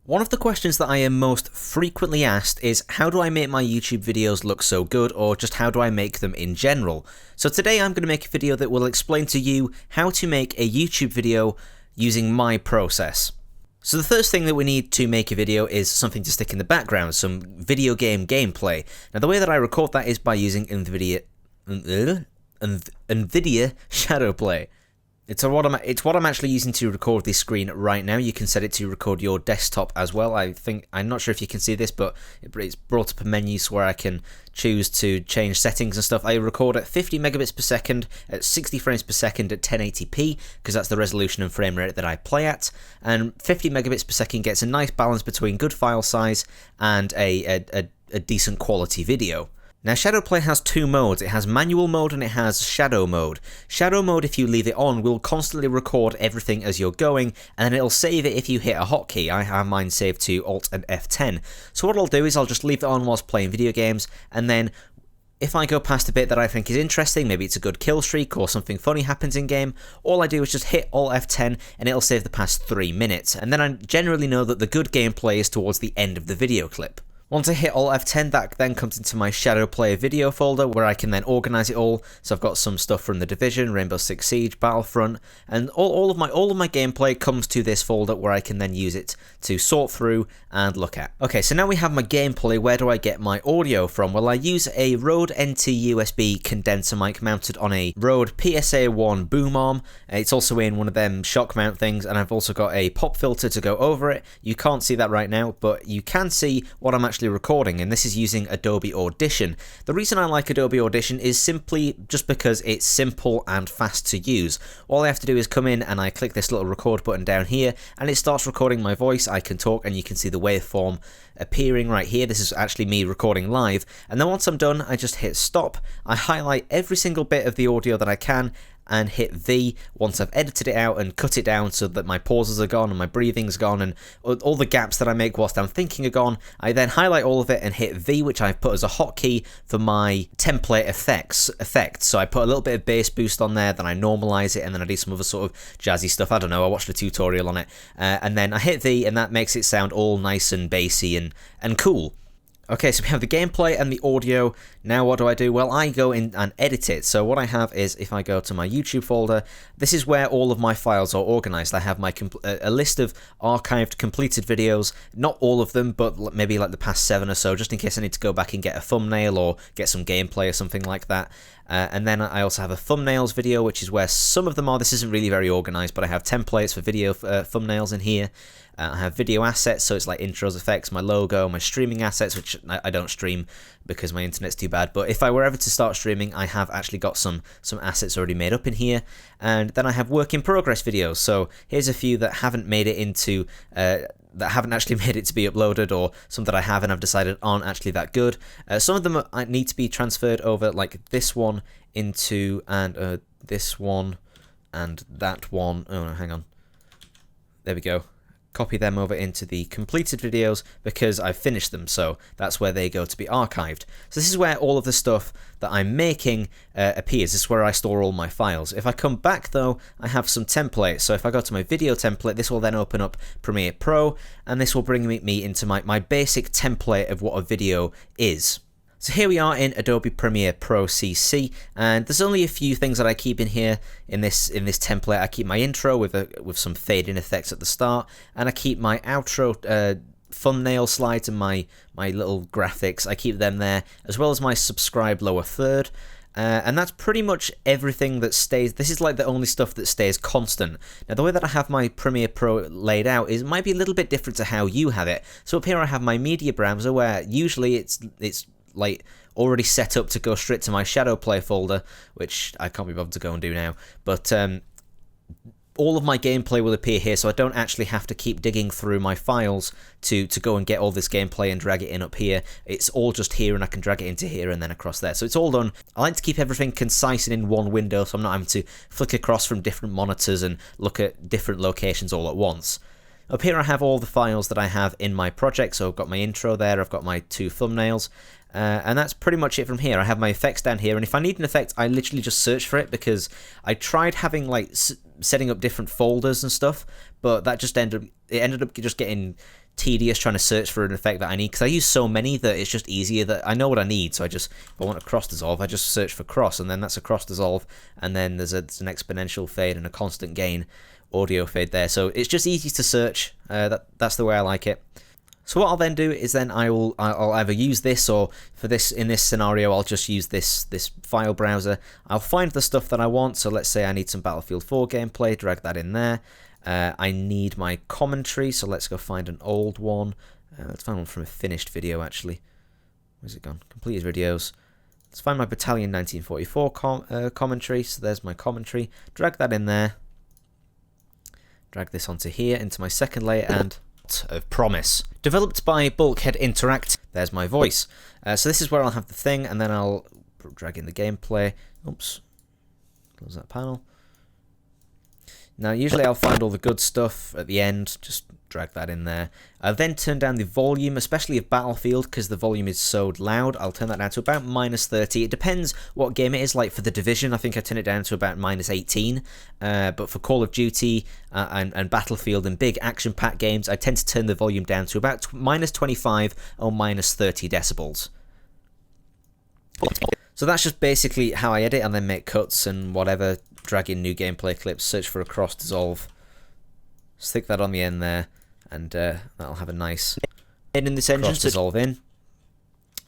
One of the questions that I am most frequently asked is how do I make my YouTube videos look so good, or just how do I make them in general? So today I'm going to make a video that will explain to you how to make a YouTube video using my process. So the first thing that we need to make a video is something to stick in the background, some video game gameplay. Now the way that I record that is by using Nvidia Shadowplay. It's what I'm actually using to record this screen right now. You can set it to record your desktop as well. I'm not sure if you can see this, but it's brought up a menu where I can choose to change settings and stuff. I record at 50 megabits per second at 60 frames per second at 1080p because that's the resolution and frame rate that I play at. And 50 megabits per second gets a nice balance between good file size and a decent quality video. Now Shadowplay has two modes. It has manual mode and it has shadow mode. Shadow mode, if you leave it on, will constantly record everything as you're going, and then it'll save it if you hit a hotkey. I have mine saved to Alt and F10. So what I'll do is I'll just leave it on whilst playing video games, and then if I go past a bit that I think is interesting, maybe it's a good kill streak or something funny happens in game, all I do is just hit Alt F10 and it'll save the past 3 minutes, and then I generally know that the good gameplay is towards the end of the video clip. Once I hit Alt F10, that then comes into my Shadowplay video folder where I can then organise it all. So I've got some stuff from The Division, Rainbow Six Siege, Battlefront, and all of my gameplay comes to this folder where I can then use it to sort through and look at. Okay, so now we have my gameplay. Where do I get my audio from? Well, I use a Rode NT USB condenser mic mounted on a Rode PSA-1 boom arm. It's also in one of them shock mount things, and I've also got a pop filter to go over it. You can't see that right now, but you can see what I'm actually recording, and this is using Adobe Audition. The reason I like Adobe Audition is simply just because it's simple and fast to use. All I have to do is come in and I click this little record button down here and it starts recording my voice. I can talk and you can see the waveform appearing right here. This is actually me recording live, and then once I'm done I just hit stop. I highlight every single bit of the audio that I can and hit V once I've edited it out and cut it down so that my pauses are gone and my breathing's gone and all the gaps that I make whilst I'm thinking are gone. I then highlight all of it and hit V, which I've put as a hotkey for my template effects. So I put a little bit of bass boost on there, then I normalize it, and then I do some other sort of jazzy stuff. I don't know, I watched a tutorial on it, and then I hit V and that makes it sound all nice and bassy and cool. Okay, so we have the gameplay and the audio. Now what do? Well, I go in and edit it. So what I have is, if I go to my YouTube folder, this is where all of my files are organized. I have my a list of archived completed videos, not all of them, but maybe like the past 7 or so, just in case I need to go back and get a thumbnail or get some gameplay or something like that. And then I also have a thumbnails video, which is where some of them are. This isn't really very organized, but I have templates for video thumbnails in here. I have video assets, so it's like intros, effects, my logo, my streaming assets, which I don't stream because my internet's too bad. But if I were ever to start streaming, I have actually got some assets already made up in here. And then I have work in progress videos. So here's a few that haven't made it into that haven't actually made it to be uploaded, or some that I have and I've decided aren't actually that good. Some of them need to be transferred over, like this one into and this one and that one. Oh no, hang on. There we go. Copy them over into the completed videos because I've finished them, so that's where they go to be archived. So this is where all of the stuff that I'm making appears. This is where I store all my files. If I come back though, I have some templates. So if I go to my video template, this will then open up Premiere Pro, and this will bring me into my basic template of what a video is. So here we are in Adobe Premiere Pro CC, and there's only a few things that I keep in here in this template. I keep my intro with some fade-in effects at the start, and I keep my outro thumbnail slides and my little graphics. I keep them there, as well as my subscribe lower third. And that's pretty much everything that stays. This is like the only stuff that stays constant. Now the way that I have my Premiere Pro laid out might be a little bit different to how you have it. So up here I have my media browser, where usually it's like already set up to go straight to my Shadowplay folder, which I can't be bothered to go and do now. But all of my gameplay will appear here, so I don't actually have to keep digging through my files to go and get all this gameplay and drag it in up here. It's all just here, and I can drag it into here and then across there. So it's all done. I like to keep everything concise and in one window, so I'm not having to flick across from different monitors and look at different locations all at once. Up here I have all the files that I have in my project, so I've got my intro there, I've got my 2 thumbnails, and that's pretty much it from here. I have my effects down here, and if I need an effect, I literally just search for it, because I tried having like setting up different folders and stuff, but that just ended up just getting tedious trying to search for an effect that I need, because I use so many that it's just easier that I know what I need. So if I want a cross dissolve, I just search for cross, and then that's a cross dissolve, and then there's an exponential fade and a constant gain audio fade there. So it's just easy to search. That's the way I like it. So what I'll then do is then I'll either use this, or for this, in this scenario, I'll just use this file browser. I'll find the stuff that I want. So let's say I need some Battlefield 4 gameplay, drag that in there. I need my commentary, so let's go find an old one. Let's find one from a finished video, actually. Where's it gone? Completed videos. Let's find my Battalion 1944 commentary. So there's my commentary. Drag that in there. Drag this onto here, into my second layer, and of Promise. Developed by Bulkhead Interact. There's my voice. So this is where I'll have the thing, and then I'll drag in the gameplay. Oops. Close that panel. Now, usually I'll find all the good stuff at the end, just drag that in there. I'll then turn down the volume, especially of Battlefield, because the volume is so loud. I'll turn that down to about -30. It depends what game it is. Like for The Division, I think I turn it down to about -18. But for Call of Duty and Battlefield and big action-packed games, I tend to turn the volume down to about -25 or -30 decibels. So that's just basically how I edit, and then make cuts and whatever. Drag in new gameplay clips, search for a cross dissolve, stick that on the end there, and that'll have a nice in this engine cross dissolve in.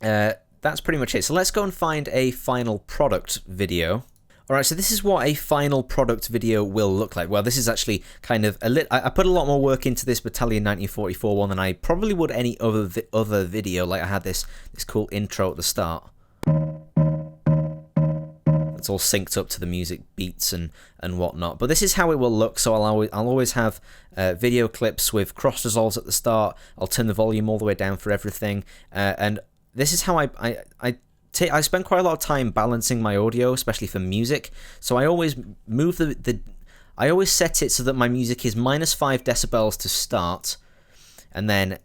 That's pretty much it. So let's go and find a final product video. Alright, so this is what a final product video will look like. Well, this is actually kind of I put a lot more work into this Battalion 1944 one than I probably would any other video. Like I had this cool intro at the start. It's all synced up to the music beats and whatnot. But this is how it will look. So I'll always have video clips with cross dissolves at the start. I'll turn the volume all the way down for everything. And this is how I spend quite a lot of time balancing my audio, especially for music. So I always move I always set it so that my music is -5 decibels to start, and then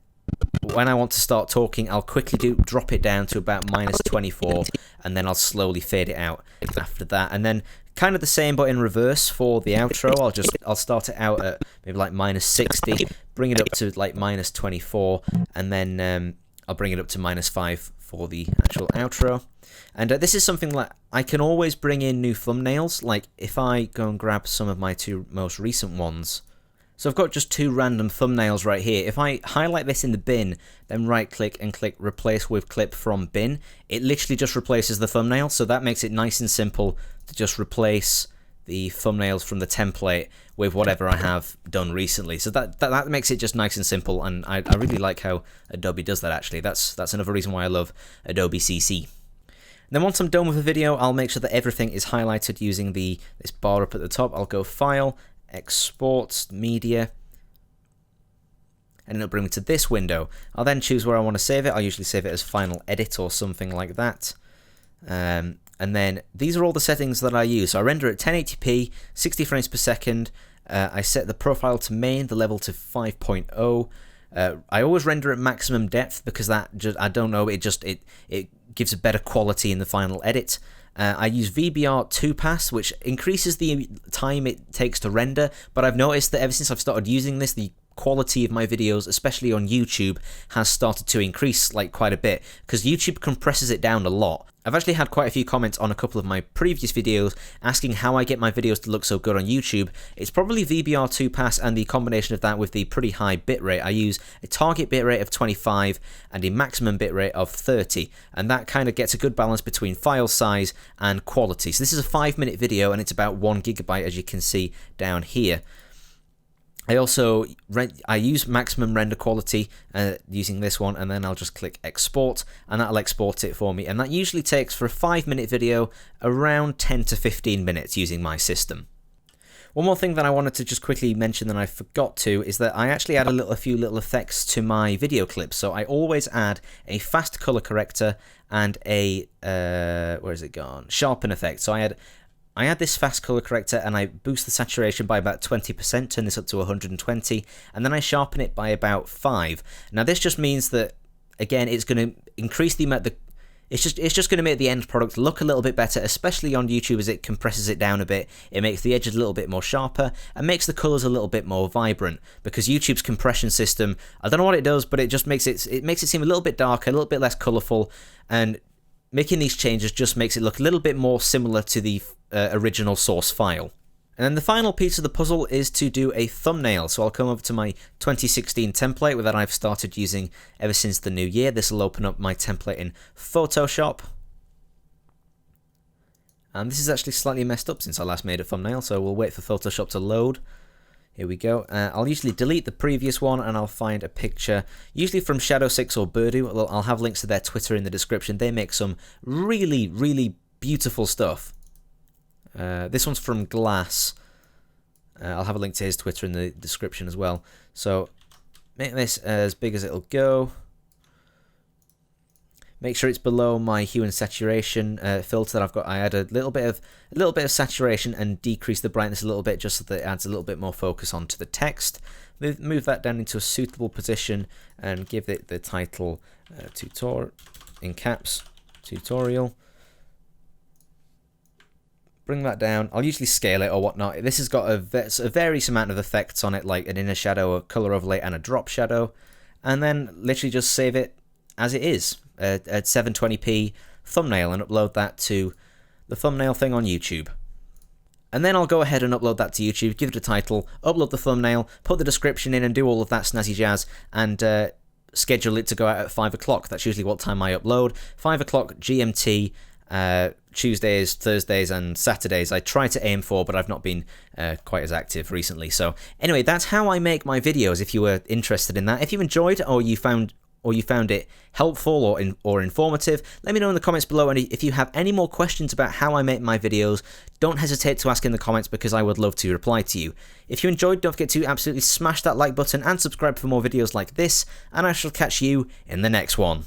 when I want to start talking, I'll quickly drop it down to about -24, and then I'll slowly fade it out after that. And then kind of the same, but in reverse for the outro. I'll start it out at maybe like -60, bring it up to like -24, and then I'll bring it up to -5 for the actual outro. And this is something like I can always bring in new thumbnails. Like if I go and grab some of my 2 most recent ones. So I've got just 2 random thumbnails right here. If I highlight this in the bin, then right click and click replace with clip from bin, it literally just replaces the thumbnail. So that makes it nice and simple to just replace the thumbnails from the template with whatever I have done recently. So that makes it just nice and simple, and I really like how Adobe does that actually. That's another reason why I love Adobe CC. And then once I'm done with the video, I'll make sure that everything is highlighted using this bar up at the top. I'll go File, Export Media, and it'll bring me to this window. I'll then choose where I want to save it. I'll usually save it as Final Edit or something like that. And then these are all the settings that I use. So I render at 1080p, 60 frames per second. I set the profile to main, the level to 5.0. I always render at maximum depth because I don't know, it gives a better quality in the final edit. I use VBR 2-pass, which increases the time it takes to render, but I've noticed that ever since I've started using this, the quality of my videos, especially on YouTube, has started to increase like quite a bit, because YouTube compresses it down a lot. I've actually had quite a few comments on a couple of my previous videos asking how I get my videos to look so good on YouTube. It's probably VBR 2-pass and the combination of that with the pretty high bitrate. I use a target bitrate of 25 and a maximum bitrate of 30, and that kind of gets a good balance between file size and quality. So this is a 5-minute video and it's about 1 GB, as you can see down here. I use maximum render quality using this one, and then I'll just click export, and that'll export it for me, and that usually takes, for a 5-minute video, around 10 to 15 minutes using my system. One more thing that I wanted to just quickly mention that I forgot to is that I actually add a few little effects to my video clips. So I always add a fast color corrector and a where is it gone? Sharpen effect. So I add this fast color corrector and I boost the saturation by about 20%, turn this up to 120, and then I sharpen it by about 5. Now this just means that, again, it's going to increase the amount, It's just going to make the end product look a little bit better, especially on YouTube as it compresses it down a bit. It makes the edges a little bit more sharper and makes the colors a little bit more vibrant, because YouTube's compression system, I don't know what it does, but it just makes it seem a little bit darker, a little bit less colorful, and making these changes just makes it look a little bit more similar to the original source file. And then the final piece of the puzzle is to do a thumbnail. So I'll come over to my 2016 template that I've started using ever since the new year. This will open up my template in Photoshop. And this is actually slightly messed up since I last made a thumbnail, so we'll wait for Photoshop to load. Here we go. I'll usually delete the previous one and I'll find a picture, usually from Shadow6 or Birdoo. I'll have links to their Twitter in the description. They make some really, really beautiful stuff. This one's from Glass. I'll have a link to his Twitter in the description as well. So make this as big as it'll go. Make sure it's below my hue and saturation filter that I've got. I add a little bit of saturation and decrease the brightness a little bit, just so that it adds a little bit more focus onto the text. Move that down into a suitable position and give it the title in caps, tutorial. Bring that down. I'll usually scale it or whatnot. This has got a various amount of effects on it, like an inner shadow, a color overlay, and a drop shadow. And then literally just save it as it is at 720p thumbnail and upload that to the thumbnail thing on YouTube. And then I'll go ahead and upload that to YouTube, give it a title, upload the thumbnail, put the description in and do all of that snazzy jazz, and schedule it to go out at 5 o'clock. That's usually what time I upload. 5 o'clock GMT. Tuesdays, Thursdays, and Saturdays I try to aim for, but I've not been quite as active recently. So anyway, that's how I make my videos. If you were interested in that, if you enjoyed or you found it helpful or informative, let me know in the comments below. And if you have any more questions about how I make my videos, don't hesitate to ask in the comments, because I would love to reply to you. If you enjoyed, don't forget to absolutely smash that like button and subscribe for more videos like this, and I shall catch you in the next one.